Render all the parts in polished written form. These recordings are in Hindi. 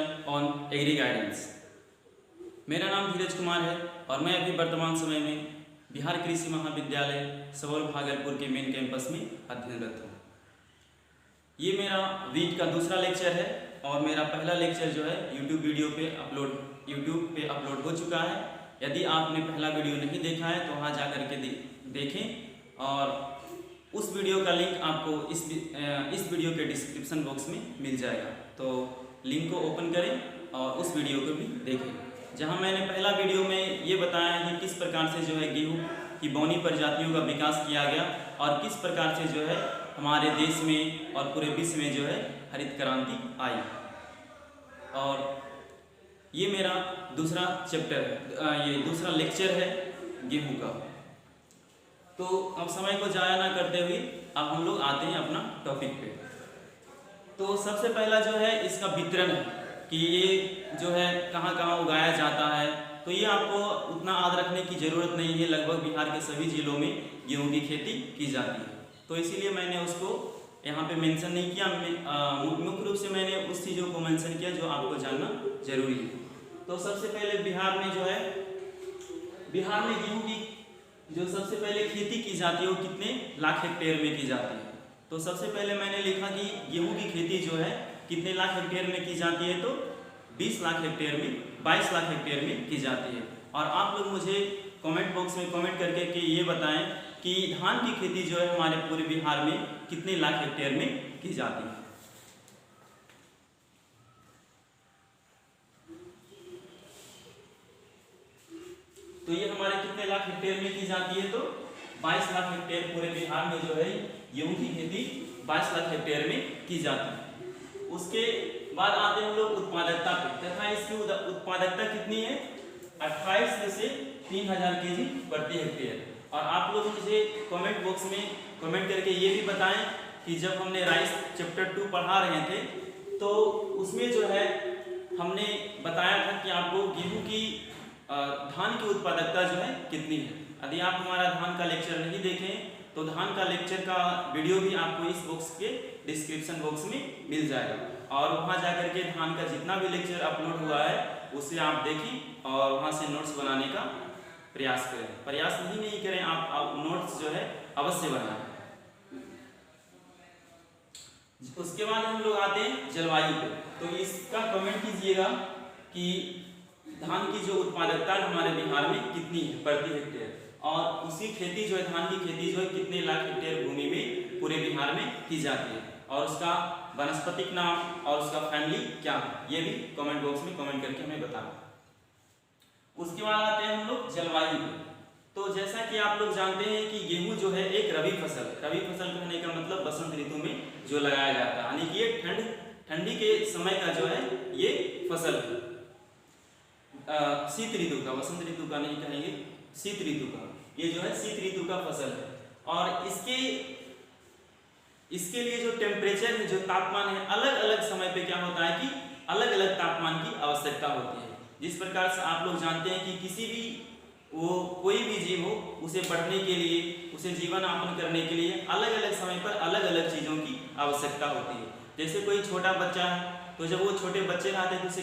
Channel on agree guidance. मेरा नाम धीरज कुमार है और मैं अभी वर्तमान समय में बिहार कृषि महाविद्यालय सबौल भागलपुर के मेन कैंपस में अध्ययनरत हूँ। ये मेरा वीक का दूसरा लेक्चर है और मेरा पहला लेक्चर जो है यूट्यूब पे अपलोड हो चुका है। यदि आपने पहला वीडियो नहीं देखा है तो वहाँ जा कर के देखें और उस वीडियो का लिंक आपको इस वीडियो के डिस्क्रिप्शन बॉक्स में मिल जाएगा। तो लिंक को ओपन करें और उस वीडियो को भी देखें, जहां मैंने पहला वीडियो में ये बताया है कि किस प्रकार से जो है गेहूं की बौनी प्रजातियों का विकास किया गया और किस प्रकार से जो है हमारे देश में और पूरे विश्व में जो है हरित क्रांति आई। और ये मेरा दूसरा चैप्टर है, ये दूसरा लेक्चर है गेहूं का। तो अब समय को जाया ना करते हुए अब हम लोग आते हैं अपना टॉपिक पे। तो सबसे पहला जो है इसका वितरण है कि ये जो है कहाँ कहाँ उगाया जाता है। तो ये आपको उतना याद रखने की ज़रूरत नहीं है, लगभग बिहार के सभी जिलों में गेहूं की खेती की जाती है। तो इसीलिए मैंने उसको यहाँ पे मेंशन नहीं किया। मुख्य रूप से मैंने उस चीज़ों को मेंशन किया जो आपको जानना जरूरी है। तो सबसे पहले बिहार में गेहूँ की जो सबसे पहले खेती की जाती है वो कितने लाख हेक्टेयर में की जाती है। तो सबसे पहले मैंने लिखा कि गेहूं की खेती जो है कितने लाख हेक्टेयर में की जाती है, तो 22 लाख हेक्टेयर में की जाती है। और आप लोग मुझे कमेंट बॉक्स में कमेंट करके के ये बताएं कि धान की खेती जो है हमारे पूरे बिहार में कितने लाख हेक्टेयर में की जाती है। तो ये हमारे कितने लाख हेक्टेयर में की जाती है, तो 22 लाख हेक्टेयर पूरे बिहार में जो है गेहूं की खेती 22 लाख हेक्टेयर में की जाती है। उसके बाद आते हैं हम लोग उत्पादकता पे, तथा इसकी उत्पादकता कितनी है 28 से 3000 केजी प्रति हेक्टेयर। और आप लोग मुझे कमेंट बॉक्स में कमेंट करके ये भी बताएं कि जब हमने राइस चैप्टर 2 पढ़ा रहे थे तो उसमें जो है हमने बताया था कि आपको गेहूं की धान की उत्पादकता जो है कितनी है। यदि आप हमारा धान का लेक्चर नहीं देखें तो धान का लेक्चर का वीडियो भी आपको इस बॉक्स के डिस्क्रिप्शन बॉक्स में मिल जाएगा और वहां जाकर के धान का जितना भी लेक्चर अपलोड हुआ है उसे आप देखें और वहां से नोट्स बनाने का प्रयास करें। प्रयास नहीं करें, आप नोट्स जो है अवश्य बनाएं। उसके बाद हम लोग आते हैं जलवायु पे। तो इसका कमेंट कीजिएगा कि धान की जो उत्पादकता हमारे बिहार में कितनी है प्रति हेक्टेयर, और उसी खेती जो है धान की खेती जो है कितने लाख हेक्टेयर भूमि में पूरे बिहार में की जाती है, और उसका वनस्पतिक नाम और उसका फैमिली क्या है, ये भी कमेंट बॉक्स में कमेंट करके हमें बताओ। उसके बाद आते हैं हम लोग जलवायु पे। तो जैसा कि आप लोग जानते हैं कि गेहूं जो है एक रबी फसल कहने का मतलब बसंत ऋतु में जो लगाया जाता है, यानी कि ये ठंडी के समय का जो है ये फसल है। शीत ऋतु का, वसंत ऋतु का नहीं कहेंगे, शीत ऋतु का, ये जो है शीत ऋतु का फसल है। और इसके लिए जो टेम्परेचर है, जो तापमान है, अलग अलग समय पे क्या होता है कि अलग अलग तापमान की आवश्यकता होती है। जिस प्रकार से आप लोग जानते हैं कि किसी भी कोई भी जीव हो उसे बढ़ने के लिए, उसे जीवन यापन करने के लिए अलग अलग समय पर अलग अलग चीज़ों की आवश्यकता होती है। जैसे कोई छोटा बच्चा है तो जब वो छोटे बच्चे रहते हैं तो उसे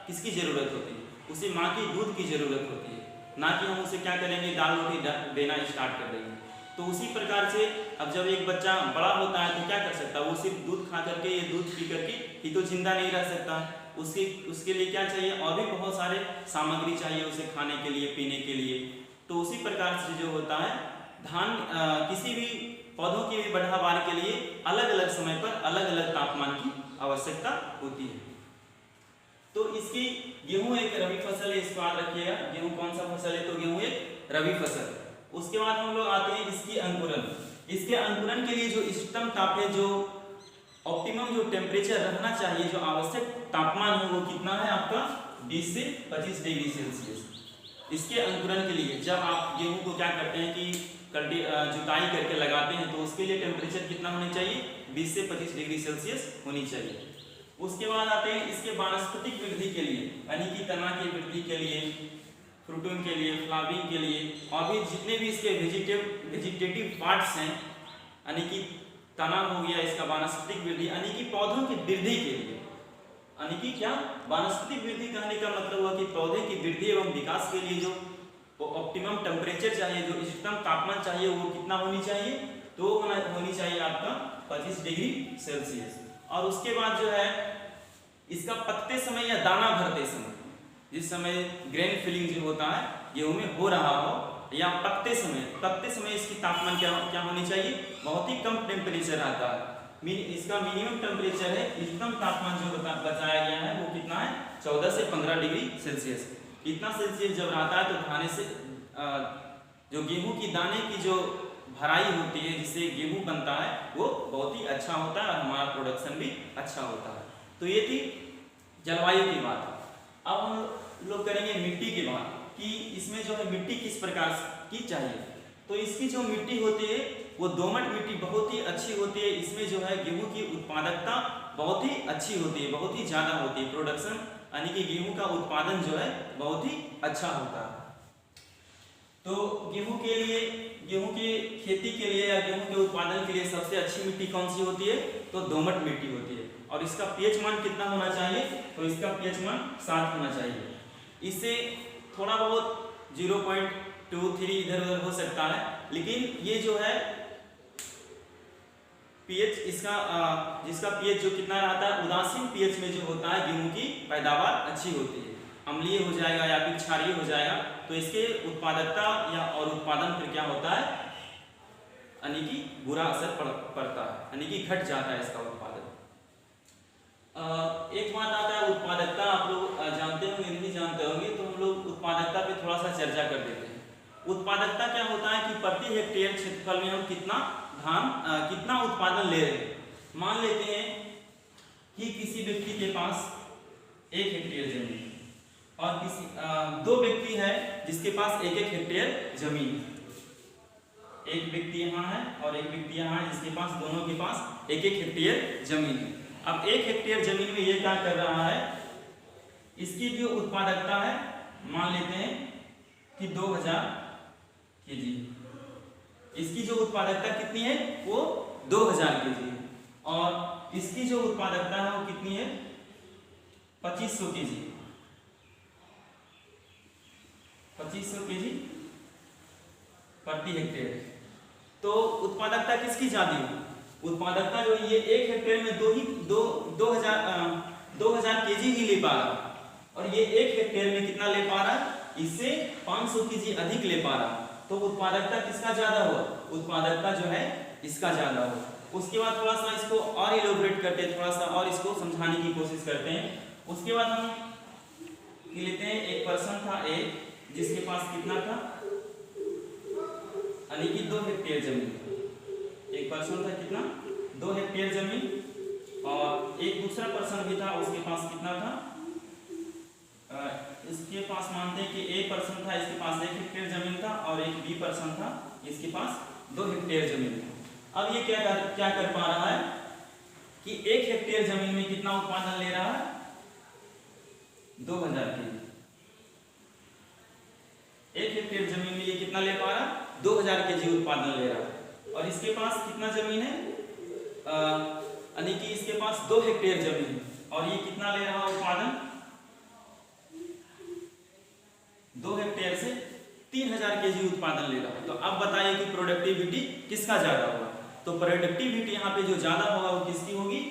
किसकी ज़रूरत होती है, उसे माँ की दूध की ज़रूरत होती है, ना कि हम उसे क्या करेंगे दाल रोटी देना स्टार्ट कर देंगे। तो उसी प्रकार से अब जब एक बच्चा बड़ा होता है तो क्या कर सकता है, वो सिर्फ दूध खा करके, ये दूध पी करके ही तो जिंदा नहीं रह सकता। उसके लिए क्या चाहिए, और भी बहुत सारे सामग्री चाहिए उसे खाने के लिए, पीने के लिए। तो उसी प्रकार से जो होता है धान किसी भी पौधों की भी बढ़ावार के लिए अलग अलग समय पर अलग अलग तापमान की आवश्यकता होती है। तो इसकी गेहूं एक रबी फसल है, इसको याद रखिएगा। गेहूं कौन सा फसल है, तो गेहूं एक रबी फसल है। उसके बाद हम लोग आते हैं इसके अंकुरन के लिए जो इष्टतम ताप है, जो ऑप्टिमम जो टेम्परेचर रहना चाहिए, जो आवश्यक तापमान है वो कितना है आपका 20 से 25 डिग्री सेल्सियस। इसके अंकुरन के लिए जब आप गेहूं को क्या करते हैं कि जुताई करके लगाते हैं तो उसके लिए टेम्परेचर कितना होना चाहिए, 20 से 25 डिग्री सेल्सियस होनी चाहिए। उसके बाद आते हैं इसके वानस्पतिक वृद्धि के लिए, यानी कि तना की वृद्धि के लिए, फ्रूटिंग के लिए, फ्लावरिंग के लिए, और भी जितने भी इसके वेजिटेटिव पार्ट्स हैं, यानी कि तना हो गया, इसका वानस्पतिक वृद्धि यानी कि पौधों की वृद्धि के लिए यानी कि क्या, वानस्पतिक वृद्धि कहने का मतलब हुआ कि पौधे की वृद्धि एवं विकास के लिए जो ऑप्टिमम टेम्परेचर चाहिए, जो इष्टतम तापमान चाहिए, वो कितना होनी चाहिए, तो होनी चाहिए आपका 25 डिग्री सेल्सियस। और उसके बाद जो है इसका पकते समय या दाना भरते समय, जिस समय ग्रेन फिलिंग जो होता है गेहूं में हो रहा हो, या पकते समय इसकी तापमान क्या होनी चाहिए, बहुत ही कम टेम्परेचर आता है। इसका मिनिमम टेम्परेचर है, इष्टतम तापमान जो बताया गया है वो कितना है, 14 से 15 डिग्री सेल्सियस। इतना सेल्सियस जब रहता है तो खाने से जो गेहूं की दाने की जो भराई होती है, जिससे गेहूं बनता है, वो बहुत ही अच्छा होता है और हमारा प्रोडक्शन भी अच्छा होता है। तो ये थी जलवायु की बात। अब हम लोग करेंगे मिट्टी की बात, कि इसमें जो है मिट्टी किस प्रकार की चाहिए। तो इसकी जो मिट्टी होती है वो दोमट मिट्टी बहुत ही अच्छी होती है। इसमें जो है गेहूं की उत्पादकता बहुत ही अच्छी होती है, बहुत ही ज़्यादा होती है। प्रोडक्शन यानी कि गेहूं का उत्पादन जो है बहुत ही अच्छा होता है। तो गेहूं की खेती के लिए या गेहूं के उत्पादन के लिए सबसे अच्छी मिट्टी कौन सी होती है, तो दोमट मिट्टी होती है। और इसका पीएच मान कितना होना चाहिए, तो इसका पीएच मान 7 होना चाहिए। इससे थोड़ा बहुत 0.23 इधर उधर हो सकता है, लेकिन ये जो है पीएच इसका जिसका पीएच जो कितना रहता है, उदासीन पीएच में जो होता है गेहूं की पैदावार अच्छी होती है। अम्लीय हो जाएगा या फिर क्षारीय हो जाएगा तो इसके उत्पादकता या और उत्पादन पर क्या होता है, यानी कि बुरा असर पड़ता है, यानी कि घट जाता है इसका उत्पादन। एक बात आता है उत्पादकता, आप लोग जानते होंगे नहीं जानते होंगे, तो हम लोग उत्पादकता पे थोड़ा सा चर्चा कर देते हैं। उत्पादकता क्या होता है कि प्रति हेक्टेयर क्षेत्रफल में हम कितना उत्पादन ले रहे हैं। मान लेते हैं कि किसी व्यक्ति के पास 1 हेक्टेयर जमीन और किसी 2 व्यक्ति है जिसके पास 1-1 हेक्टेयर जमीन है। एक व्यक्ति यहाँ है और एक व्यक्ति यहाँ है जिसके पास दोनों के पास 1-1 हेक्टेयर जमीन है। अब 1 हेक्टेयर जमीन में ये क्या कर रहा है, इसकी जो उत्पादकता है मान लेते हैं कि 2000 केजी। इसकी जो उत्पादकता कितनी है, वो 2000 केजी है। और इसकी जो उत्पादकता है वो कितनी है, 2500 केजी। 2500 केजी प्रति हेक्टेयर। तो उत्पादकता किसकी ज्यादा है, उत्पादकता जो ये 1 हेक्टेयर में 2000 केजी ही ले पा रहा है, और ये 1 हेक्टेयर में कितना ले पा रहा है, इससे 500 केजी अधिक ले पा रहा है। तो उत्पादकता किसका ज्यादा हुआ, उत्पादकता जो है इसका ज्यादा हुआ। उसके बाद थोड़ा सा इसको और इलोबरेट करते हैं, थोड़ा सा और इसको समझाने की कोशिश करते हैं। उसके बाद हम लेते हैं एक पर्सन था एक, जिसके पास कितना था, यानी कि 2 हेक्टेयर जमीन। एक पर्सन था कितना, 2 हेक्टेयर जमीन। और एक दूसरा पर्सन भी था, उसके पास कितना था, इसके पास मानते हैं कि ए पर्सन था, इसके पास 1 हेक्टेयर जमीन था, और एक बी पर्सन था, इसके पास 2 हेक्टेयर जमीन था। अब ये क्या कर पा रहा है कि 1 हेक्टेयर जमीन में कितना उत्पादन ले रहा है, 2000 केजी। 1 हेक्टेयर जमीन में ये कितना ले पा रहा है, 2000 केजी उत्पादन ले रहा है। और इसके पास कितना जमीन है, यानी कि इसके पास 2 हेक्टेयर जमीन है, और ये कितना ले रहा है उत्पादन, 2 हेक्टेयर से 3000 केजी उत्पादन ले रहा है। तो अब बताइए कि प्रोडक्टिविटी किसका ज्यादा होगा। तो प्रोडक्टिविटी यहाँ पे जो ज्यादा होगा वो किसकी होगी,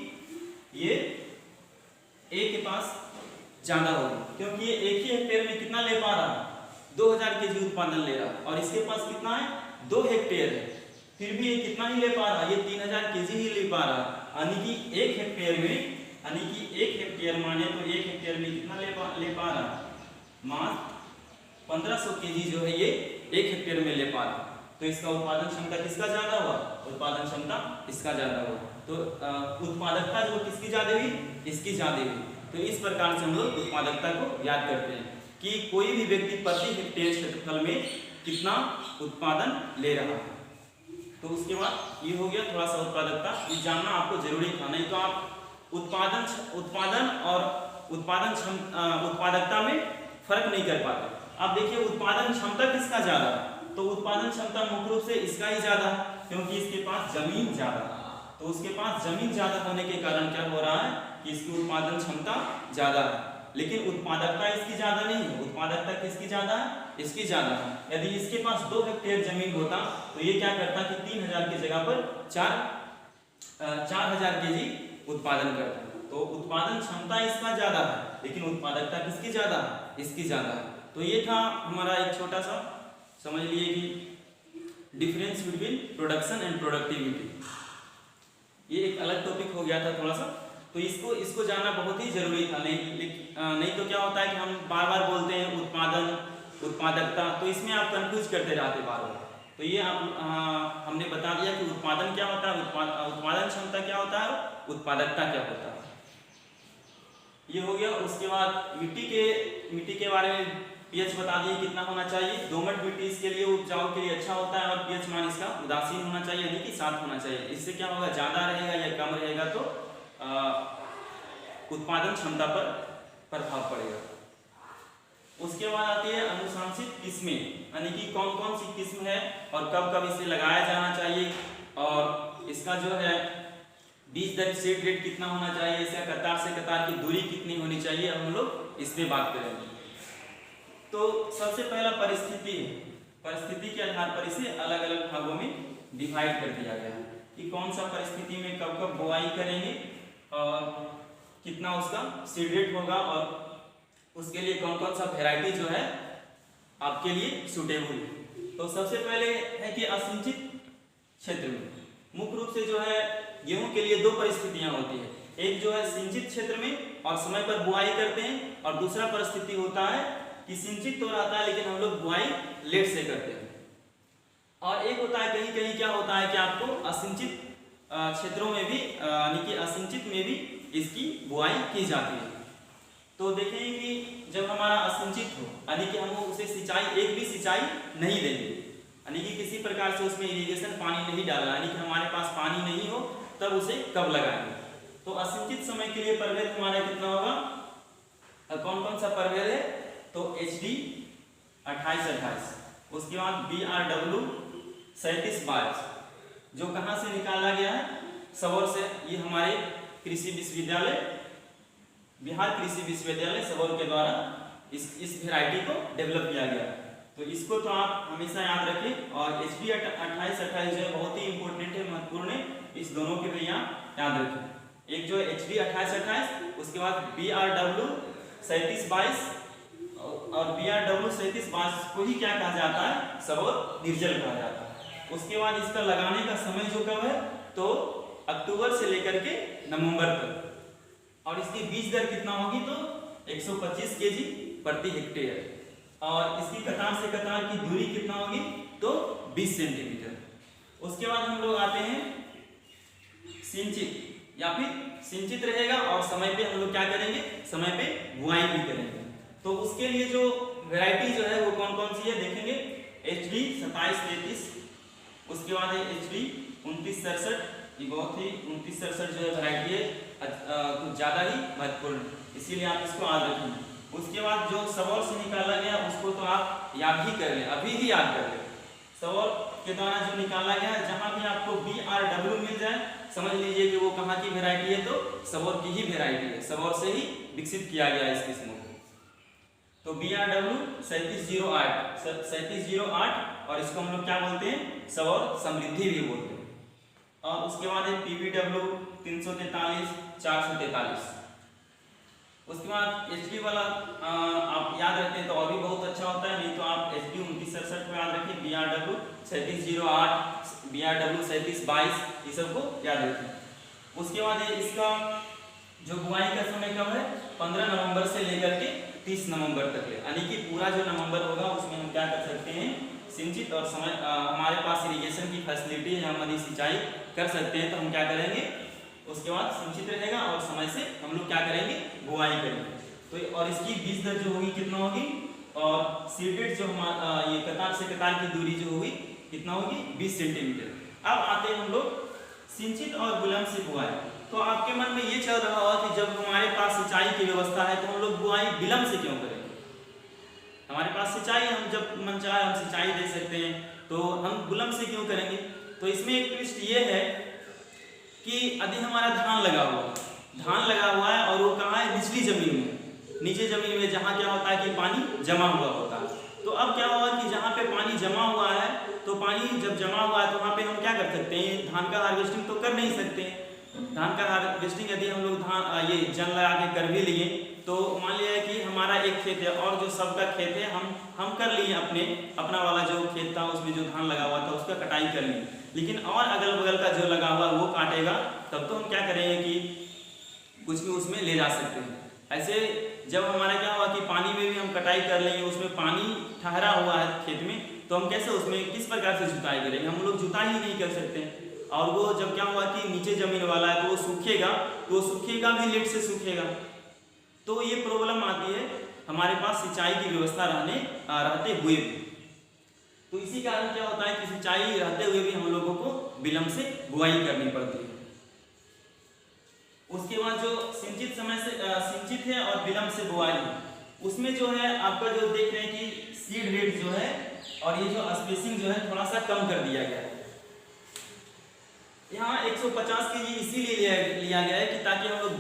ये ए के पास ज्यादा होगी, क्योंकि ये 1 ही हेक्टेयर में कितना ले पा रहा है, 2000 केजी उत्पादन ले रहा है। और इसके पास कितना है, 2 हेक्टेयर है, फिर भी ये कितना ही ले पा रहा है, ये 3000 केजी ही ले पा रहा है। यानी कि 1 हेक्टेयर में, यानी कि 1 हेक्टेयर माने तो 1 हेक्टेयर में कितना ले पा रहा है, मात्र 1500 केजी जो है ये 1 हेक्टेयर में ले पा रहा। तो इसका उत्पादन क्षमता किसका ज्यादा हुआ, उत्पादन क्षमता इसका ज्यादा हुआ। तो उत्पादकता जो किसकी ज्यादा हुई, इसकी ज्यादा हुई। तो इस प्रकार से हम लोग उत्पादकता को याद करते हैं कि कोई भी व्यक्ति प्रति हेक्टेयर क्षेत्रफल में कितना उत्पादन ले रहा है। तो उसके बाद ये हो गया थोड़ा सा उत्पादकता, ये जानना आपको जरूरी था, नहीं तो आप उत्पादन और उत्पादकता में फर्क नहीं कर पाते। अब देखिए उत्पादन क्षमता किसका ज्यादा है, तो उत्पादन क्षमता मुख्य रूप से इसका ही ज्यादा है, क्योंकि इसके पास जमीन ज्यादा है। तो उसके पास जमीन ज्यादा होने के कारण क्या हो रहा है कि इसकी उत्पादन क्षमता ज्यादा है, लेकिन उत्पादकता इसकी ज्यादा नहीं है। उत्पादकता किसकी ज्यादा है? इसकी ज्यादा है। यदि इसके पास 2 हेक्टेयर जमीन होता तो ये क्या करता कि 3000 की जगह पर 4000 केजी उत्पादन करता। तो उत्पादन क्षमता इसका ज्यादा है, लेकिन उत्पादकता किसकी ज्यादा है? इसकी ज्यादा है। तो ये था हमारा एक छोटा सा, समझ लिए कि difference between production and productivity. ये एक अलग टॉपिक हो गया था थोड़ा सा, तो इसको जानना बहुत ही जरूरी था। नहीं तो क्या होता है कि हम बार बार बोलते हैं उत्पादन, उत्पादकता, तो इसमें आप कंफ्यूज करते रहते बार बार। तो ये हमने बता दिया कि उत्पादन क्या होता है, उत्पादन क्षमता क्या होता है, उत्पादकता क्या होता है। ये हो गया। उसके बाद मिट्टी के बारे में पीएच बता दिए कितना होना चाहिए। दोमट मिट्टी इसके लिए उपजाऊ के लिए अच्छा होता है और पीएच मान इसका उदासीन होना चाहिए, यानी कि 7 होना चाहिए। इससे क्या होगा, ज्यादा रहेगा या कम रहेगा तो उत्पादन क्षमता पर प्रभाव पड़ेगा। उसके बाद आती है अनुशंसित किस्में, यानी कि कौन कौन सी किस्म है और कब कब इसे लगाया जाना चाहिए, और इसका जो है बीज दर सीड रेट कितना होना चाहिए, इसका कतार से कतार की दूरी कितनी होनी चाहिए, हम लोग इस पे बात करेंगे। तो सबसे पहला परिस्थिति है। परिस्थिति के आधार पर इसे अलग अलग भागों में डिवाइड कर दिया गया है कि कौन सा परिस्थिति में कब कब बुआई करेंगे और कितना उसका सीड रेट होगा, और उसके लिए कौन कौन सा वैरायटी जो है आपके लिए सुटेबल है। तो सबसे पहले है कि असिंचित क्षेत्र में मुख्य रूप से जो है गेहूं के लिए 2 परिस्थितियां होती है। एक जो है सिंचित क्षेत्र में और समय पर बुआई करते हैं, और दूसरा परिस्थिति होता है कि सिंचित तो रहता है लेकिन हम लोग बुआई लेट से करते हैं। और एक होता है कहीं कहीं क्या होता है कि आपको असिंचित क्षेत्रों में भी यानी कि असिंचित में भी इसकी बुआई की जाती है। तो देखेंगे कि जब हमारा असिंचित हो, यानी कि हम उसे सिंचाई, एक भी सिंचाई नहीं देंगे, यानी कि किसी प्रकार से उसमें इरिगेशन पानी नहीं डालना, यानी कि हमारे पास पानी नहीं हो तब उसे कब लगाएंगे। तो असिंचित समय के लिए प्रभेद हमारा कितना होगा, कौन कौन सा प्रभेद है, तो HD 2828, उसके बाद BRW 3722 जो कहाँ से निकाला गया है, सबौर से। ये हमारे कृषि विश्वविद्यालय, बिहार कृषि विश्वविद्यालय सबौर के द्वारा इस वैरायटी को डेवलप किया गया। तो इसको तो आप हमेशा याद रखें। और HD 2828 जो है बहुत ही इंपॉर्टेंट है, महत्वपूर्ण है, इस दोनों के लिए याद रखें। एक जो है HD 2828, उसके बाद BRW 3722 और BRW 3722 को ही क्या कहा जाता है, सबौर निर्जल कहा जाता है। उसके बाद इसका लगाने का समय जो कब है, तो अक्टूबर से लेकर के नवंबर तक। और इसकी बीज दर कितना होगी, तो 125 केजी प्रति हेक्टेयर। और इसकी कतार से कतार की दूरी कितना होगी, तो 20 सेंटीमीटर। उसके बाद हम लोग आते हैं सिंचित, या फिर सिंचित रहेगा और समय पे हम लोग क्या करेंगे, समय पे बुआई भी करेंगे। तो उसके लिए जो वैरायटी जो है वो कौन कौन सी है देखेंगे। HD 2733, उसके बाद है HD 2967, ये बहुत ही 2967 जो है वैरायटी है कुछ ज़्यादा ही महत्वपूर्ण, इसीलिए आप इसको याद रखेंगे। उसके बाद जो सबौर से निकाला गया उसको तो आप याद ही कर लें, अभी ही याद कर लें। सबौर के द्वारा जो निकाला गया, जहाँ भी आपको BRW मिल जाए समझ लीजिए कि वो कहाँ की वैरायटी है, तो सबौर की ही वैरायटी है, सबौर से ही विकसित किया गया इस किस्म को। तो BRW 3708, और इसको हम लोग क्या बोलते हैं, सबौर समृद्धि भी बोलते हैं। और उसके बाद है PBW 343 443। उसके बाद HD वाला आप याद रखते हैं तो और भी बहुत अच्छा होता है, नहीं तो आप HD 2967 को याद रखें, BRW 3708, BRW 3722, ये सबको याद रखें। उसके बाद इसका जो बुआई का समय कब है, 15 नवंबर से लेकर के 30 नवंबर तक है, यानी कि पूरा जो नवंबर होगा उसमें हम क्या कर सकते हैं, सिंचित। और समय हमारे पास इरिगेशन की फैसिलिटी है, हम यदि सिंचाई कर सकते हैं तो हम क्या करेंगे, उसके बाद सिंचित रहेगा और समय से हम लोग क्या करेंगे, बुआई करेंगे। तो और इसकी बीज दर जो होगी कितना होगी, और सीड रेट जो हमारा ये कतार से कतार की दूरी जो होगी कितना होगी, 20 सेंटीमीटर। अब आते हैं हम लोग सिंचित और विलंब से बुआई। तो आपके मन में ये चल रहा होगा कि जब हमारे पास सिंचाई की व्यवस्था है तो हम लोग बुआई विलंब से क्यों करेंगे, हमारे पास सिंचाई, हम जब मन चाहे हम सिंचाई दे सकते हैं, तो हम विलंब से क्यों करेंगे। तो इसमें एक ट्विस्ट ये है कि यदि हमारा धान लगा हुआ है और वो कहाँ है, निचली जमीन में, नीचे जमीन में, जहाँ क्या होता है कि पानी जमा हुआ होता है। तो अब क्या होगा कि जहाँ पे पानी जमा हुआ है, तो पानी जब जमा हुआ है तो वहाँ पे हम क्या कर सकते हैं, धान का हार्वेस्टिंग तो कर नहीं सकते। धान का हार्वेस्टिंग यदि हम लोग ये जन लगा के कर भी लिए, तो मान लिया कि हमारा एक खेत है और जो सबका खेत है हम कर लिए, अपना वाला जो खेत था उसमें जो धान लगा हुआ था उसका कटाई कर लिए, लेकिन और अगल बगल का जो लगा हुआ वो काटेगा, तब तो हम क्या करेंगे कि कुछ भी उसमें ले जा सकते हैं। ऐसे जब हमारा क्या हुआ कि पानी में भी हम कटाई कर लेंगे, उसमें पानी ठहरा हुआ है खेत में, तो हम कैसे उसमें किस प्रकार से जुताई करेंगे, हम लोग जुताई ही नहीं कर सकते। और वो जब क्या हुआ कि नीचे जमीन वाला है तो वो सूखेगा, तो वो सूखेगा भी लेट से सूखेगा, तो ये प्रॉब्लम आती है हमारे पास सिंचाई की व्यवस्था रहते हुए भी। तो इसी कारण क्या होता है कि सिंचाई रहते हुए भी हम लोगों को विलंब से बुआई करनी पड़ती है। उसके बाद जो सिंचित है और विलंब से बुआई, उसमें जो है आपका जो देख रहे हैं कि सीड रेट जो है और ये जो स्पेसिंग जो है थोड़ा सा कम कर दिया गया है। यहाँ 150 केजी इसीलिए लिया गया है कि ताकि हम लोग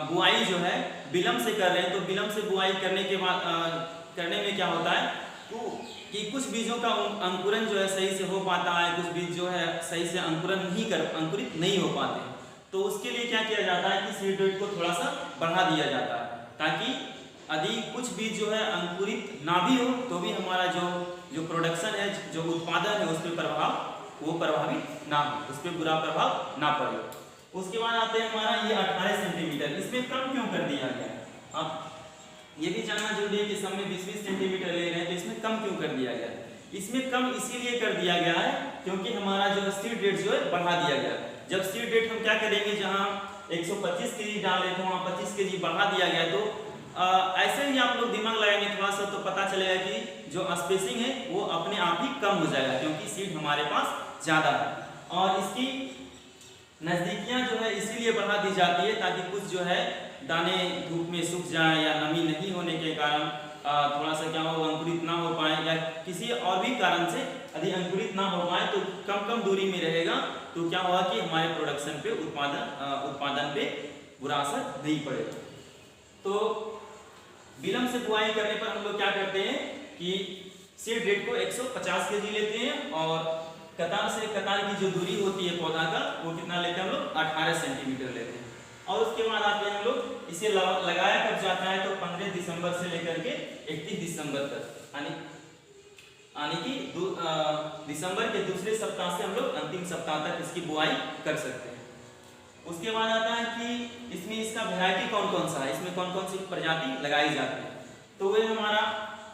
बुआई जो है विलंब से कर रहे हैं, तो विलंब से बुआई करने के बाद करने में क्या होता है कि कुछ बीजों का अंकुरन जो है सही से हो पाता है, कुछ बीज जो है सही से अंकुरित नहीं हो पाते। तो उसके लिए क्या किया जाता है कि सीड रेट को थोड़ा सा बढ़ा दिया जाता है, ताकि यदि कुछ बीज जो है अंकुरित ना भी हो तो भी हमारा जो प्रोडक्शन है, जो उत्पादन है, उस पर प्रभावित ना हो, उस पर बुरा प्रभाव ना पड़े। उसके बाद आते हैं हमारा ये 18 सेंटीमीटर, इसमें कम क्यों कर दिया गया? अब ये भी जानना जरूरी है कि सब में 20-20 सेंटीमीटर ले रहे हैं, तो इसमें कम क्यों कर दिया गया? इसमें कम इसीलिए कर दिया गया है क्योंकि हमारा जो सीड रेट जो है बढ़ा दिया गया। जब सीड रेट हम क्या करेंगे, जहाँ 125 केजी डाल रहे थे वहाँ 25 केजी बढ़ा दिया गया, तो ऐसे ही आप लोग दिमाग लगाएंगे थोड़ा सा तो पता चलेगा कि जो स्पेसिंग है वो अपने आप ही कम हो जाएगा, क्योंकि सीड हमारे पास ज़्यादा है। और इसकी नज़दीकियाँ जो है इसीलिए बढ़ा दी जाती है ताकि कुछ जो है दाने धूप में सूख जाए या नमी नहीं होने के कारण थोड़ा सा क्या हो, अंकुरित ना हो पाए, या किसी और भी कारण से यदि अंकुरित ना हो पाए तो कम दूरी में रहेगा, तो क्या होगा कि हमारे प्रोडक्शन पे उत्पादन पे बुरा असर नहीं पड़ेगा। तो विलंब से बुआई करने पर हम लोग क्या करते हैं कि सीड रेट को 150 केजी लेते हैं और कतार से कतार की जो दूरी होती है पौधा का वो कितना लेते हैं हम लोग, 18 सेंटीमीटर लेते हैं। और उसके बाद आते हैं हम लोग, इसे लगाया कब जाता है तो 15 दिसंबर से लेकर के 31 दिसंबर तक, यानी कि दिसंबर के दूसरे सप्ताह से हम लोग अंतिम सप्ताह तक इसकी बुआई कर सकते हैं। उसके बाद आता है कि इसमें इसका वैरायटी कौन कौन सा है, इसमें कौन कौन सी प्रजाति लगाई जाती है, तो वे हमारा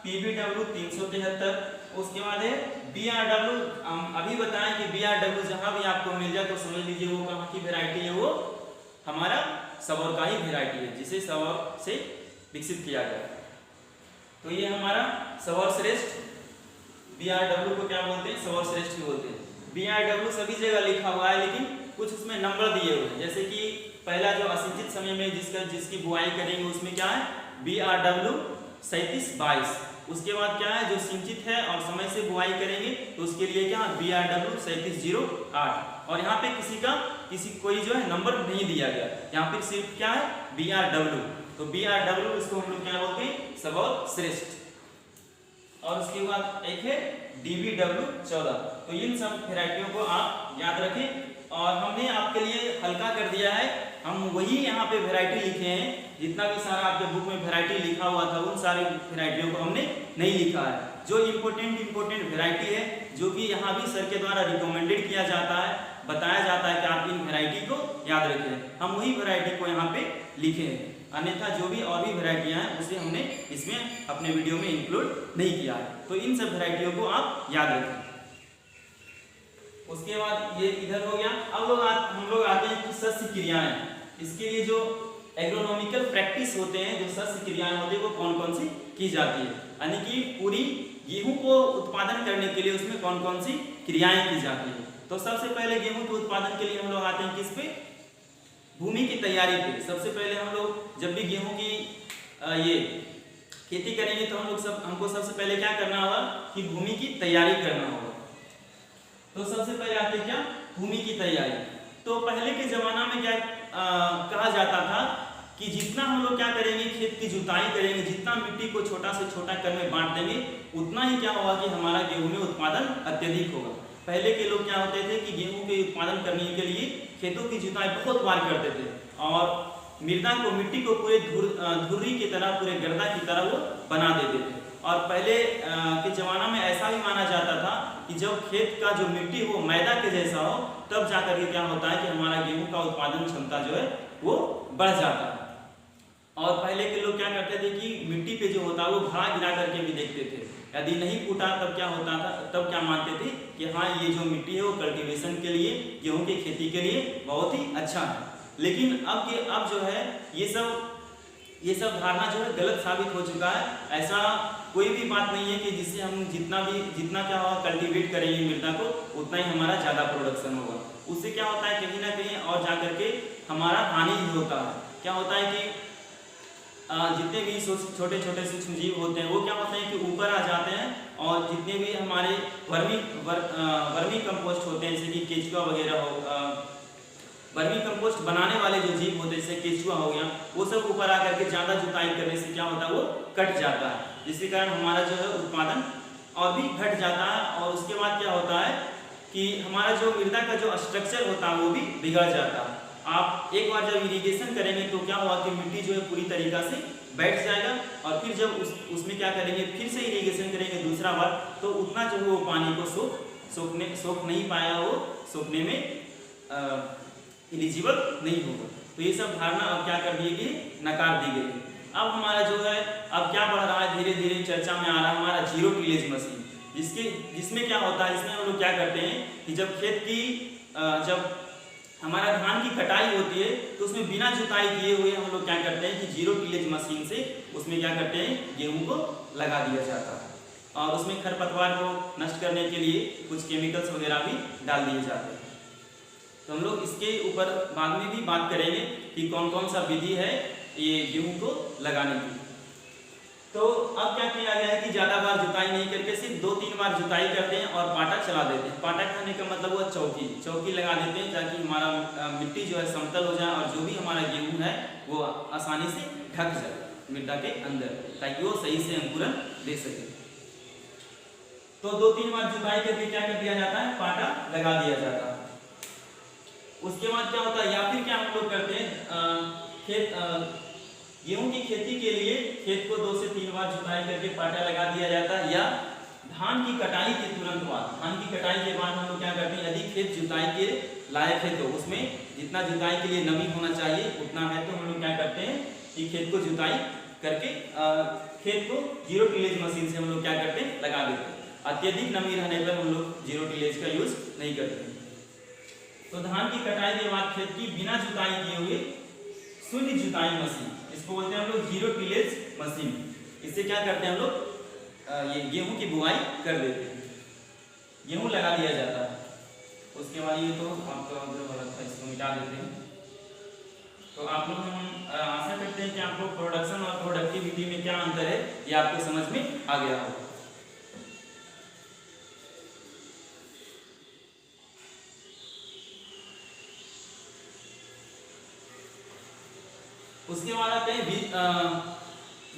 PBW 373, उसके बाद है BRW। अभी बताएं कि BRW जहां भी आपको मिल जाए तो समझ लीजिए वो कहाँ की वैरायटी है, वो हमारा सबौर का ही वैरायटी है, जिसे सबौर से विकसित किया गया। तो ये हमारा सबौर श्रेष्ठ, BRW को क्या बोलते हैं, सबौर श्रेष्ठ बोलते हैं। BRW सभी जगह लिखा हुआ है, लेकिन कुछ उसमें नंबर दिए हुए हैं, जैसे कि पहला जो असिंचित समय में जिसकी बुआई करेंगे उसमें क्या है, BRW 3722। उसके बाद क्या है, जो सिंचित है और समय से बुआई करेंगे तो उसके लिए क्या, BRW 3708। और यहाँ पे कोई जो है नंबर नहीं दिया गया, यहाँ पे सिर्फ क्या है, BRW। तो BRW इसको हम लोग क्या बोलते हैं, सबौर श्रेष्ठ। और उसके बाद एक है DBW 14। तो इन सब वैरायटियों को आप याद रखें, और हमने आपके लिए हल्का कर दिया है, हम वही यहाँ पे वैरायटी लिखे हैं, जितना भी सारा आपके बुक में वैरायटी लिखा हुआ था उन सारी वैरायटियों को हमने नहीं लिखा है। जो इम्पोर्टेंट वैरायटी है, जो कि यहाँ भी सर के द्वारा रिकमेंडेड किया जाता है, बताया जाता है कि आप इन वैरायटी को याद रखें, हम वही वैरायटी को यहाँ पे लिखे हैं। अन्यथा जो भी और भी वैरायटियाँ हैं उसे हमने इसमें अपने वीडियो में इंक्लूड नहीं किया है। तो इन सब वैरायटियों को आप याद रखें। उसके बाद ये इधर हो गया। अब हम लोग आते हैं कि सस्य क्रियाएं। इसके लिए जो एग्रोनॉमिकल प्रैक्टिस होते हैं, जो सस्य क्रियाएं होती है, वो कौन कौन सी की जाती है, यानी कि पूरी गेहूं को उत्पादन करने के लिए उसमें कौन कौन सी क्रियाएं की जाती है। तो सबसे पहले गेहूं के उत्पादन के लिए हम लोग आते हैं किस पे, भूमि की तैयारी पे। सबसे पहले हम लोग जब भी गेहूं की ये खेती करेंगे तो हमको सबसे पहले क्या करना होगा कि भूमि की तैयारी करना होगा। तो सबसे पहले आते क्या, भूमि की तैयारी। तो पहले के जमाना में क्या कहा जाता था कि जितना हम लोग क्या करेंगे, खेत की जुताई करेंगे, जितना मिट्टी को छोटा से छोटा कर में बांट देंगे, उतना ही क्या होगा कि हमारा गेहूं में उत्पादन अत्यधिक होगा। पहले के लोग क्या होते थे कि गेहूं के उत्पादन करने के लिए खेतों की जुताई बहुत बार करते थे और मृदा को, मिट्टी को पूरे धुर्री की तरह, पूरे गर्दा की तरह वो बना देते थे। और पहले के ज़माना में ऐसा भी माना जाता था कि जब खेत का जो मिट्टी हो मैदा के जैसा हो, तब जाकर के क्या होता है कि हमारा गेहूं का उत्पादन क्षमता जो है वो बढ़ जाता है। और पहले के लोग क्या करते थे कि मिट्टी पे जो होता है वो घड़ा गिरा करके भी देखते थे, यदि नहीं फूटा तब क्या होता था, तब क्या मानते थे कि हाँ ये जो मिट्टी है वो कल्टीवेशन के लिए, गेहूं की खेती के लिए बहुत ही अच्छा है। लेकिन अब जो है ये सब धारणा जो है गलत साबित हो चुका है। ऐसा कोई भी बात नहीं है कि जिससे हम जितना क्या होगा कल्टीवेट करेंगे मृदा को, उतना ही हमारा ज़्यादा प्रोडक्शन होगा। उससे क्या होता है कहीं ना कहीं और जाकर के हमारा हानि ही होता है। क्या होता है कि जितने भी छोटे छोटे सूक्ष्म जीव होते हैं वो क्या होते हैं कि ऊपर आ जाते हैं और जितने भी हमारे वर्मी कंपोस्ट होते हैं, जैसे कि केचुआ वगैरह हो, वर्मी कंपोस्ट बनाने वाले जो जीव होते हैं जैसे केचुआ हो गया, वो सब ऊपर आकर के ज़्यादा जुताई करने से क्या होता है वो कट जाता है, जिसके कारण हमारा जो है उत्पादन और भी घट जाता है। और उसके बाद क्या होता है कि हमारा जो मृदा का जो स्ट्रक्चर होता है वो भी बिगड़ जाता है। आप एक बार जब इरिगेशन करेंगे तो क्या होगा कि मिट्टी जो है पूरी तरीक़ा से बैठ जाएगा और फिर जब उसमें क्या करेंगे, फिर से इरिगेशन करेंगे दूसरा बार, तो उतना जो है वो पानी को सोख नहीं पाया, वो सोखने में एलिजिबल नहीं होगा। तो ये सब धारणा अब क्या कर दी गई, नकार दी गई। अब हमारा जो है अब क्या बढ़ रहा है, धीरे धीरे चर्चा में आ रहा है हमारा जीरो टिलेज मशीन, जिसमें क्या होता है, इसमें हम लोग क्या करते हैं कि जब खेत की जब हमारा धान की कटाई होती है तो उसमें बिना जुताई किए हुए हम लोग क्या करते हैं कि जीरो टिलेज मशीन से उसमें क्या करते हैं, गेहूं को लगा दिया जाता है और उसमें खरपतवार को नष्ट करने के लिए कुछ केमिकल्स वगैरह भी डाल दिए जाते हैं। तो हम लोग इसके ऊपर बाद में भी बात करेंगे कि कौन कौन सा विधि है ये गेहूं को लगाने की। तो अब क्या किया गया है कि ज़्यादा बार जुताई नहीं करके सिर्फ 2-3 बार जुताई करते हैं और पाटा चला देते हैं। पाटा खाने का मतलब वो चौकी लगा देते हैं ताकि हमारा मिट्टी जो है समतल हो जाए और जो भी हमारा गेहूं है वो आसानी से ढक जाए मृदा के अंदर, ताकि वो सही से अंकुरन दे सके। तो 2-3 बार जुताई करके क्या कर दिया जाता है, पाटा लगा दिया जाता है। उसके बाद क्या होता है, या फिर क्या हम लोग करते हैं गेहूं की खेती के लिए खेत को 2 से 3 बार जुताई करके पाटा लगा दिया जाता है, या धान की कटाई के तुरंत बाद, धान की कटाई के बाद हम लोग क्या करते हैं, यदि खेत जुताई के लायक है तो उसमें जितना जुताई के लिए नमी होना चाहिए उतना है तो हम लोग क्या करते हैं कि खेत को जुताई करके खेत को जीरो टिलेज मशीन से हम लोग क्या करते हैं, लगा देते हैं। अत्यधिक नमी रहने पर हम लोग जीरो टिलेज का यूज नहीं करते। तो धान की कटाई के बाद खेत की बिना जुताई किए हुए शून्य जुताई मशीन, इसको बोलते हैं हम लोग जीरो टिलेज मशीन। इससे क्या करते हैं हम लोग ये गेहूं की बुआई कर देते हैं, गेहूं लगा दिया जाता है। उसके बाद ये तो आपका गलत था, इसको मिटा देते हैं। तो आप लोग हम आशा करते हैं कि आपको प्रोडक्शन और प्रोडक्टिविटी में क्या अंतर है ये आपको समझ में आ गया हो। उसके बाद आते हैं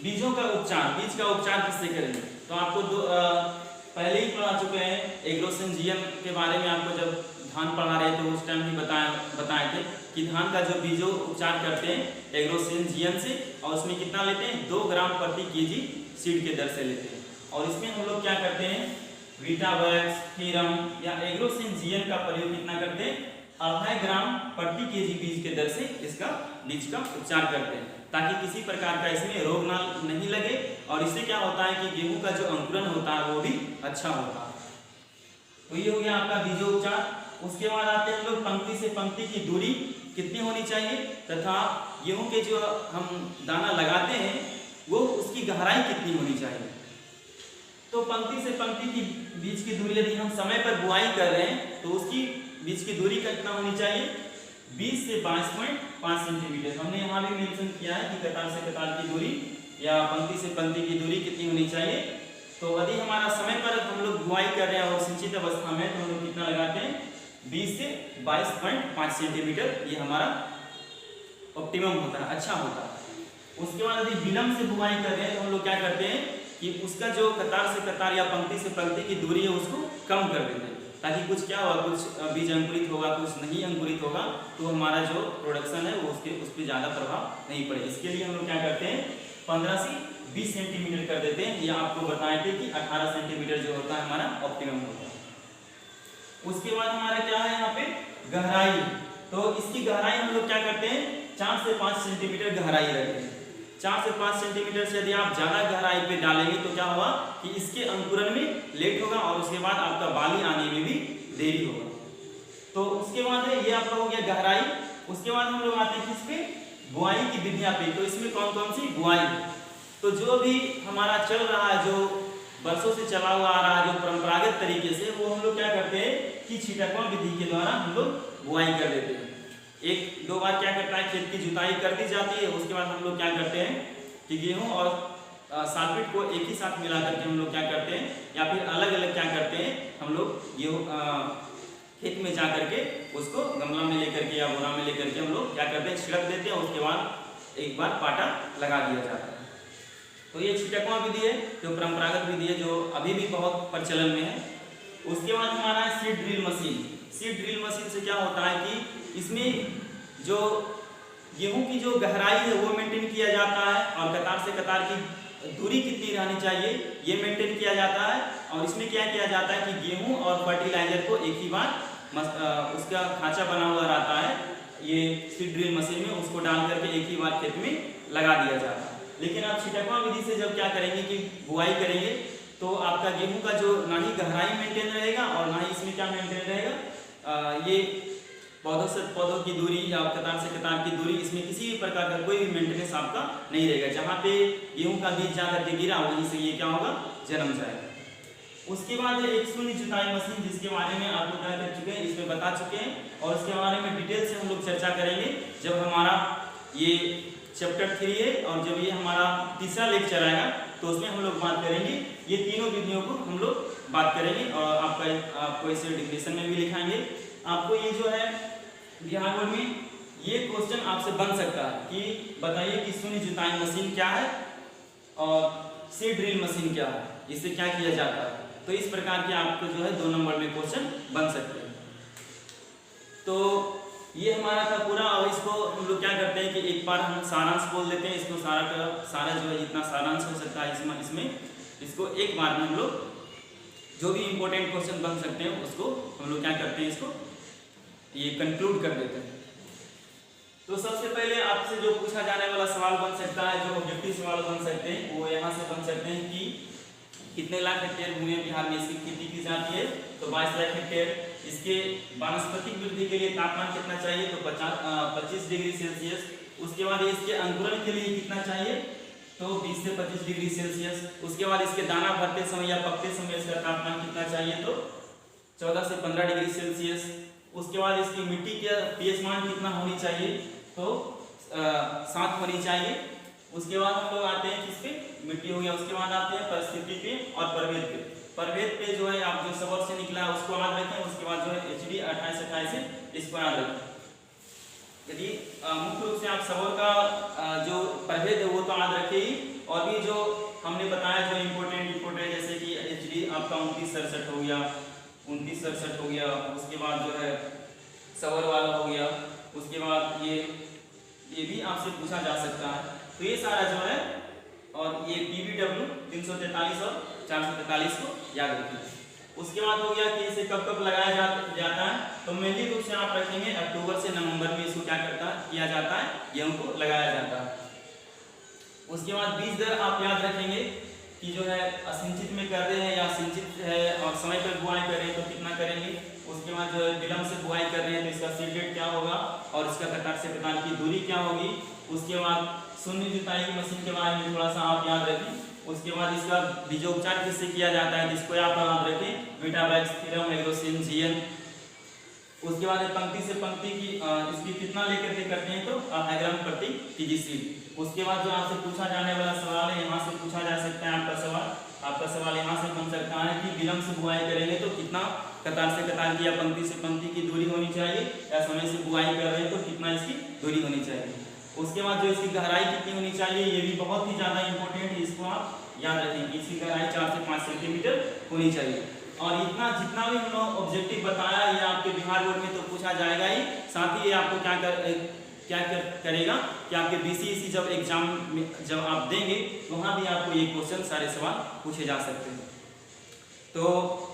बीजों का उपचार। बीज का उपचार किससे करेंगे, तो आपको पहले ही पढ़ा चुके हैं एग्रोसिंजियम के बारे में। आपको जब धान पढ़ा रहे थे उस टाइम भी बताए थे कि धान का जो बीजों उपचार करते हैं एग्रोसिंजियम से, और उसमें कितना लेते हैं, 2 ग्राम प्रति केजी सीड के दर से लेते हैं। और इसमें हम लोग क्या करते हैं, वीटावैक्स, थीरम या एग्रोसिंजियम का प्रयोग कितना करते हैं, 2.5 ग्राम प्रति केजी बीज के दर से इसका बीज का उपचार करते हैं, ताकि किसी प्रकार का इसमें रोग ना नहीं लगे। और इससे क्या होता है कि गेहूं का जो अंकुरन होता है वो भी अच्छा होता है। तो ये हो गया आपका बीजोपचार। उसके बाद आते हैं हम लोग पंक्ति से पंक्ति की दूरी कितनी होनी चाहिए, तथा गेहूं के जो हम दाना लगाते हैं वो उसकी गहराई कितनी होनी चाहिए। तो पंक्ति से पंक्ति की बीज की दूरी यदि हम समय पर बुआई कर रहे हैं तो उसकी बीज की दूरी कितना होनी चाहिए, 20 से 22.5 सेंटीमीटर। हमने यहाँ भी मेंशन किया है कि कतार से कतार की दूरी या पंक्ति से पंक्ति की दूरी कितनी होनी चाहिए। तो यदि हमारा समय पर हम लोग बुआई कर रहे हैं और सिंचित अवस्था में तो हम लोग कितना लगाते हैं, 20 से 22.5 सेंटीमीटर ये हमारा ऑप्टिमम होता है, अच्छा होता है। उसके बाद यदि विलंब से बुआई कर रहे हैं तो हम लोग क्या करते हैं कि उसका जो कतार से कतार या पंक्ति से पंक्ति की दूरी है उसको कम कर देते हैं, ताकि कुछ क्या होगा, कुछ बीज अंकुरित होगा, कुछ नहीं अंकुरित होगा, तो हमारा जो प्रोडक्शन है वो उस पर ज़्यादा प्रभाव नहीं पड़े। इसके लिए हम लोग क्या करते हैं 15 से 20 सेंटीमीटर कर देते हैं। ये आपको बताए थे कि 18 सेंटीमीटर जो होता है हमारा ऑप्टिमम होता है। उसके बाद हमारा क्या है यहाँ पे गहराई, तो इसकी गहराई हम लोग क्या करते हैं 4 से 5 सेंटीमीटर गहराई रखते हैं। 4 से 5 सेंटीमीटर से यदि आप ज़्यादा गहराई पे डालेंगे तो क्या होगा कि इसके अंकुरन में लेट होगा और उसके बाद आपका बाली आने में भी देरी होगा। तो उसके बाद है ये आप लोग हो गया गहराई। उसके बाद हम लोग आते हैं किस पे, बुआई की विधियां पे। तो इसमें कौन कौन सी बुआई, तो जो भी हमारा चल रहा है, जो वर्षों से चला हुआ आ रहा है, जो परंपरागत तरीके से, वो हम लोग क्या करते हैं कि छिटकवा विधि के द्वारा हम लोग बुआई कर देते हैं। एक दो बार क्या करता है खेत की जुताई कर दी जाती है। उसके बाद हम लोग क्या करते हैं कि गेहूं और सालफेट को एक ही साथ मिला करके हम लोग क्या करते हैं, या फिर अलग अलग क्या करते हैं हम लोग गेहूं खेत में जा करके उसको गमला में लेकर के या बोरा में लेकर के हम लोग क्या करते हैं छिड़क देते हैं। उसके बाद एक बार पाटा लगा दिया जाता है। तो ये छिटकवा विधि है जो परंपरागत विधि है, जो अभी भी बहुत प्रचलन में है। उसके बाद हमारा है seed drill machine. Seed drill machine से क्या होता है कि इसमें जो गेहूं की जो गहराई है वो मेंटेन किया जाता है और कतार से कतार की दूरी कितनी रहनी चाहिए ये मेंटेन किया जाता है। और इसमें क्या किया जाता है कि गेहूं और फर्टिलाइजर को एक ही बार उसका खांचा बना हुआ रहता है, ये सीड ड्रिल मशीन में उसको डाल करके एक ही बार खेत में लगा दिया जाता है। लेकिन आप छिटकवा विधि से जब क्या करेंगे कि बुआई करेंगे तो आपका गेहूं का जो ना ही गहराई मेंटेन रहेगा और ना ही इसमें क्या मेंटेन रहेगा, ये पौधों से पौधों की दूरी या कतार से कतार की दूरी, इसमें किसी भी प्रकार का कोई भी मेंटेनेंस आपका नहीं रहेगा। जहाँ पे गेहूं का बीज जाकर के गिरा वहीं से ये क्या होगा जन्म जाएगा। उसके बाद एक शून्य जुताई मशीन जिसके बारे में आप लोग क्या कर चुके हैं, इसमें बता चुके हैं और इसके बारे में डिटेल से हम लोग चर्चा करेंगे जब हमारा ये चैप्टर 3 है और जब ये हमारा तीसरा लेक्चर आएगा तो उसमें हम लोग बात करेंगे ये तीनों विधियों को हम लोग बात करेंगे और आपको इसे डिफिनेशन में भी लिखाएंगे। आपको ये जो है बिहार बोर्ड में ये क्वेश्चन आपसे बन सकता है कि बताइए कि शून्य जुताई मशीन क्या है और सीड ड्रिल मशीन क्या है, इससे क्या किया जाता है। तो इस प्रकार के आपको जो है 2 नंबर में क्वेश्चन बन सकते हैं। तो ये हमारा था पूरा। और इसको हम लोग क्या करते हैं कि एक बार हम सारांश बोल देते हैं, इसको सारा का सारा जो है जितना सारांश हो सकता है इसमें इसको एक बार में हम लोग जो भी इंपॉर्टेंट क्वेश्चन बन सकते हैं उसको हम लोग क्या करते हैं, इसको ये कंक्लूड कर देते हैं। तो सबसे पहले आपसे जो पूछा जाने वाला सवाल बन सकता है, जो ऑब्जेक्टिव सवाल बन सकते हैं, वो यहाँ से बन सकते हैं कि कितने लाख हेक्टेयर भूमि बिहार में इसकी खेती की जाती है, तो 22 लाख हेक्टेयर। इसके वानस्पतिक वृद्धि के लिए तापमान कितना चाहिए, तो 25 डिग्री सेल्सियस। उसके बाद इसके अंकुरण के लिए कितना चाहिए, तो 20 से 25 डिग्री सेल्सियस। उसके बाद इसके दाना भरते समय या पकते समय इसका तापमान कितना चाहिए, तो 14 से 15 डिग्री सेल्सियस। उसके बाद इसकी मिट्टी का पीएच मान कितना होनी चाहिए, तो 7 होनी चाहिए। उसके बाद हम लोग आते हैं किस पे, मिट्टी हो गया। उसके बाद आते हैं परिस्थिति पे और प्रभेद पे। प्रभेद पे जो है आप जो सबर से निकला है उसको याद रखें। उसके बाद जो है HD 2828 है इसको याद रखें। यदि मुख्य रूप से आप सबर का जो प्रभेद है वो तो याद रखे ही, और भी जो हमने बताया जो इम्पोर्टेंट जैसे कि HD आपका 2967 हो गया, 2967 हो गया। उसके बाद जो है सबर वाला हो गया। उसके बाद ये भी आपसे पूछा जा सकता है। तो ये सारा जो है और ये PBW 343 और 443 को याद रखिए। उसके बाद हो गया कि इसे कब कब लगाया जाता है, तो मेनली रूप से आप रखेंगे अक्टूबर से नवंबर में इसको क्या किया जाता है, गेहूं को लगाया जाता है। उसके बाद बीज दर आप याद रखेंगे कि जो है असिंचित में कर रहे हैं या सिंचित है और समय पर बुआई कर रहे हैं तो कितना करेंगे। उसके बाद जो है विलंब से बुआई कर रहे हैं तो इसका सीड रेट क्या होगा और इसका कतार से कतार की दूरी क्या होगी। उसके बाद शून्य जुताई की मशीन के बारे में थोड़ा सा आप याद रखें। उसके बाद इसका बीजोपचार किससे किया जाता है जिसको आप याद रखें, मीटाबैक्स, थीरम, एग्रोसिन, जीएन। उसके बाद पंक्ति से पंक्ति की इसकी कितना लेकर के करते हैं, तो 2.5 ग्राम प्रति केजी सीड। उसके बाद जो आपसे पूछा जाने वाला सवाल है, यहाँ से पूछा जा सकता है आपका सवाल यहाँ से बन सकता है कि विलंब से बुआई करेंगे तो कितना कतार से कतार की या पंक्ति से पंक्ति की दूरी होनी चाहिए, या समय से बुआई कर रहे हैं तो कितना इसकी दूरी होनी चाहिए। उसके बाद जो इसकी गहराई कितनी होनी चाहिए, ये भी बहुत ही ज़्यादा इंपॉर्टेंट है, इसको आप याद रखेंगे। इसकी गहराई 4 से 5 सेंटीमीटर होनी चाहिए। और इतना जितना भी हम लोग ऑब्जेक्टिव बताया ये आपके बिहार बोर्ड में तो पूछा जाएगा ही, साथ ही ये आपको क्या करेगा कि आपके BCEC जब एग्जाम में जब आप देंगे तो वहाँ भी आपको ये क्वेश्चन सारे सवाल पूछे जा सकते हैं। तो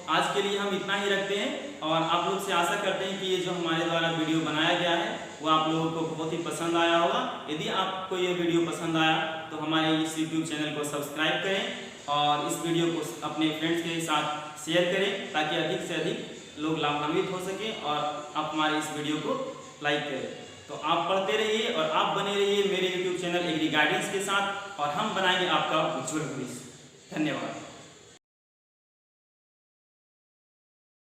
आज के लिए हम इतना ही रखते हैं और आप लोग से आशा करते हैं कि ये जो हमारे द्वारा वीडियो बनाया गया है वो आप लोगों को बहुत ही पसंद आया होगा। यदि आपको ये वीडियो पसंद आया तो हमारे इस YouTube चैनल को सब्सक्राइब करें और इस वीडियो को अपने फ्रेंड्स के साथ शेयर करें ताकि अधिक से अधिक लोग लाभान्वित हो सकें और आप हमारे इस वीडियो को लाइक करें। तो आप पढ़ते रहिए और आप बने रहिए मेरे YouTube चैनल एग्री गाइडेंस के साथ और हम बनाएंगे आपका उज्जवल भविष्य। धन्यवाद।